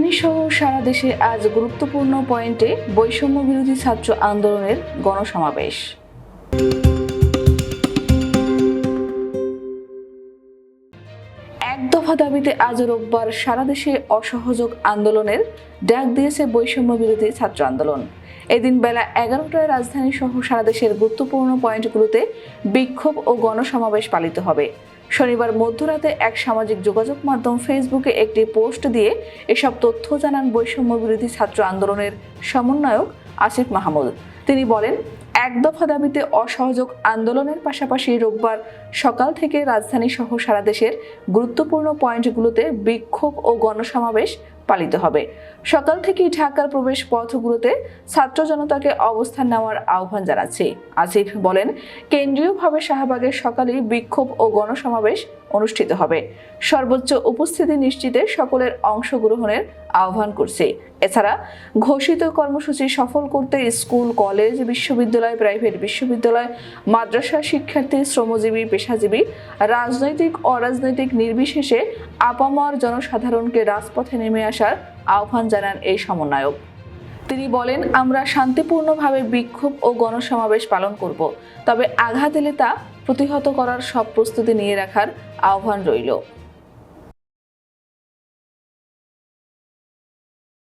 রাজধানী সহ সারা দেশে আজ গুরুত্বপূর্ণ পয়েন্টে বৈষম্য বিরোধী ছাত্র আন্দোলনের গণসমাবেশ। এক দফা দাবিতে আজ রোববার সারা দেশে অসহযোগ আন্দোলনের ডাক দিয়েছে বৈষম্য বিরোধী ছাত্র আন্দোলন। এদিন বেলা 11টায় রাজধানী সহ সারা দেশের গুরুত্বপূর্ণ পয়েন্টগুলোতে বিক্ষোভ ও গণসমাবেশ পালিত হবে। শনিবার মধ্যরাতে এক সামাজিক যোগাযোগ মাধ্যম ফেসবুকে একটি পোস্ট দিয়ে এসব তথ্য জানান বৈষম্য বিরোধী ছাত্র আন্দোলনের সমন্বয়ক আসিফ মাহমুদ। তিনি বলেন, এক দফা দাবিতে অসহযোগ আন্দোলনের পাশাপাশি রোববার সকাল থেকে রাজধানী সহ সারা দেশের গুরুত্বপূর্ণ পয়েন্টগুলোতে বিক্ষোভ ও গণসমাবেশ পালিত হবে। সকাল থেকেই ঢাকার প্রবেশ পথগুলোতে ছাত্র জনতাকে অবস্থান নেওয়ার আহ্বান জানাচ্ছে। আসিফ বলেন, কেন্দ্রীয়ভাবে শাহবাগের সকালেই বিক্ষোভ ও গণসমাবেশ অনুষ্ঠিত হবে। সর্বোচ্চ উপস্থিতি নিশ্চিতে সকলের অংশগ্রহণের আহ্বান করছে। এছাড়া ঘোষিত কর্মসূচি সফল করতে স্কুল, কলেজ, বিশ্ববিদ্যালয়, প্রাইভেট বিশ্ববিদ্যালয়, মাদ্রাসা শিক্ষার্থী, শ্রমজীবী, পেশাজীবী, রাজনৈতিক অরাজনৈতিক নির্বিশেষে আপামর জনসাধারণকে রাজপথে নেমে আসার আহ্বান জানান এই সমন্বয়ক। তিনি বলেন, আমরা শান্তিপূর্ণভাবে বিক্ষোভ ও গণসমাবেশ পালন করব, তবে আঘাত এলে তা প্রতিহত করার সব প্রস্তুতি নিয়ে রাখার আহ্বান রইল।